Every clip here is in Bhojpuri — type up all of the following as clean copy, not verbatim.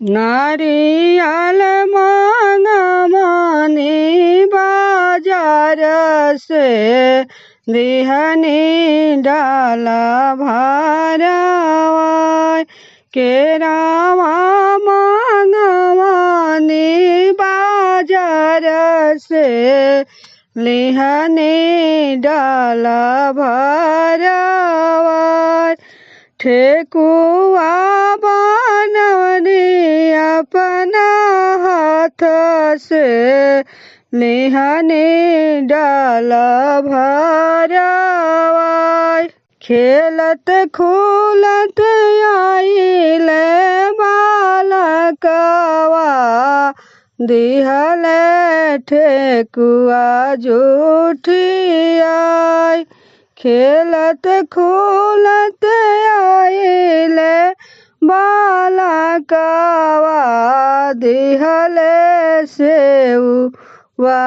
नारियल मंगमनी बाजार से दिहनी डाला भरवाय केरावा मंगमनी बाजार से लिहनी डाला भरवाय ठेकुआ बनवनी अपना हाथ से लिहनी डाला भरवाय खेलत खूलत आइले बालकवा दिहले ठेकुआ जुठियाय खेलत खूलत आइले बालकवा दिहले सेउआ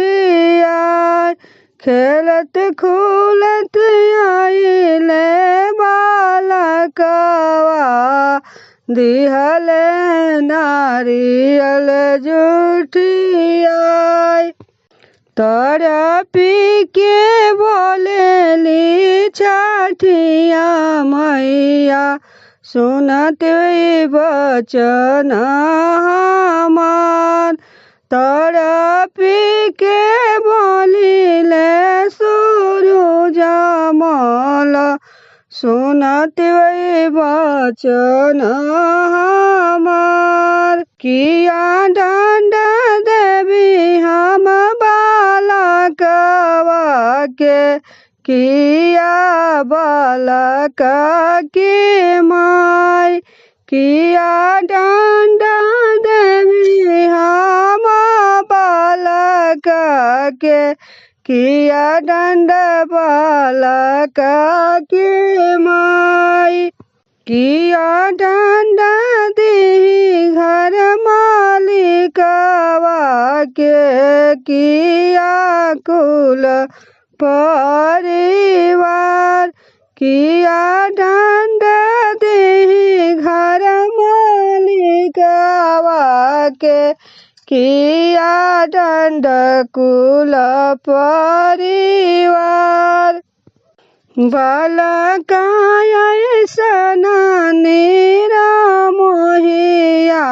जुठियाय खेलत खूलत आइले बालकवा दिहले नारियल जुठियाय तड़पी के बोलेली छठिया मैया सुनत बचन हमार तड़पी के बोलिले सूरज मल सुनत बचन हमार किया दंड देवी हम बालकवा के किया बालक के माय किया दंड देवी हम बालक के किया दंड बालक के माय किया दंड दी घर मालिकवा के किया कुल परिवार किया दंड दी घर मालिकवा के किया दंड कुल परिवार बालकाय ऐसन निरामोहिया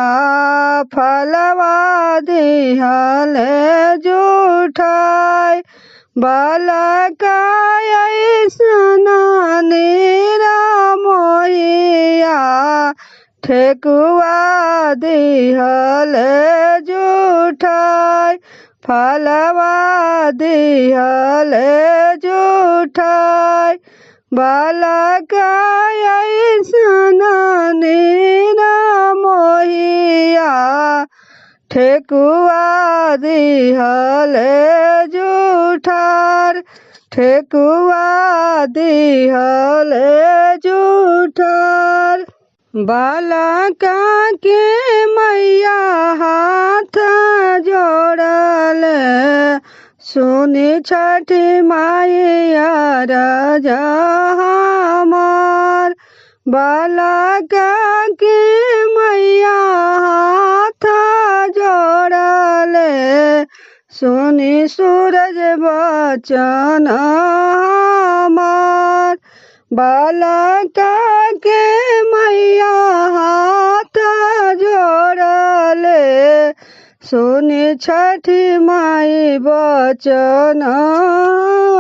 फलवा दिहले जुठाय बालकाय ऐसन निरामोहिया ठेकुआ दिहले जुठाय फलवा दिहले जुठाय बालकाय ऐसन निरामोहिया ठेकुआ दिहले जुठार ठेकुआ दिहले जुठार बालका के मैया हाथ जोड़ले सुनी छठी मैया राजा हमार बालका के मैया हाथ जोड़ले सुनी सूरज बचन हमार बालका के मैया हाथ जोड़ले सुनी छठी माई बचन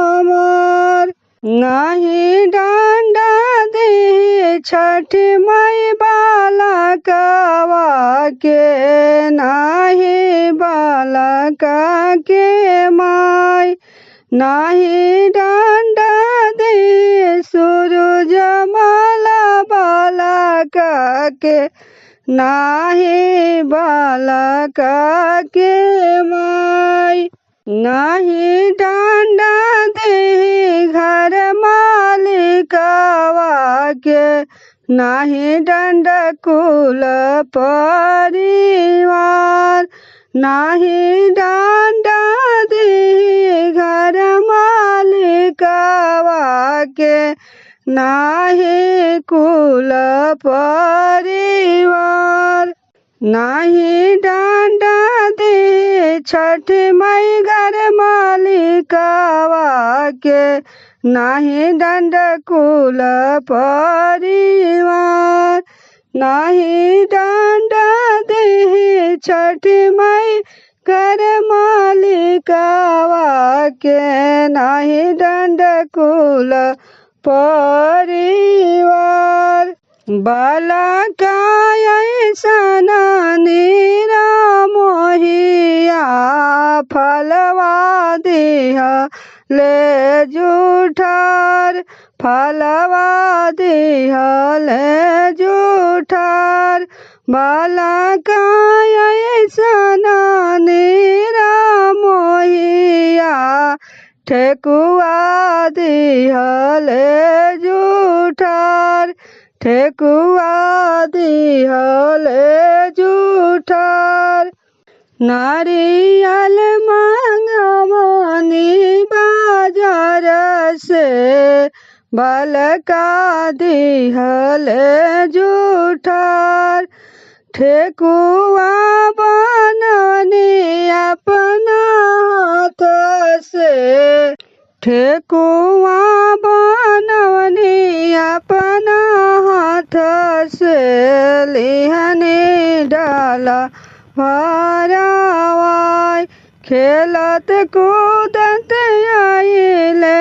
हमार नहीं डंडा दे छठी माई बालकवा के नहीं बालका के माई नहीं डंडा दे सूरज माला बालका के नाही बालका के माई नाही डंडा दे घर मालिकवा के नाही दंड कुल परिवार नाही डंडा दे घर मालिकवा के नाही कुल परिवार। नाही डांडा दे छठ मई घर मालिकावा के नाही दंड कुल परिवार नाही डांडा दे छठ मई घर मालिकावा के नाही दंड कुल परिवार बाला काय ऐसना नीरा मोहिया फलवा दिह ले जूठार फलवा दिह ले जूठार बाला काय ऐसना नीरा मोहिया ठेकुआ दिह ले जूठार ठेकुआ दिह ले जूठार नारियल मांगवानी बाजार से बलका दिह ले जूठार ठेकुआ बनवनी अपना हाथ से ठेकुआ बनवनी अपना हाथ से लिहने डाला भरावाई खेलत कूदत आइले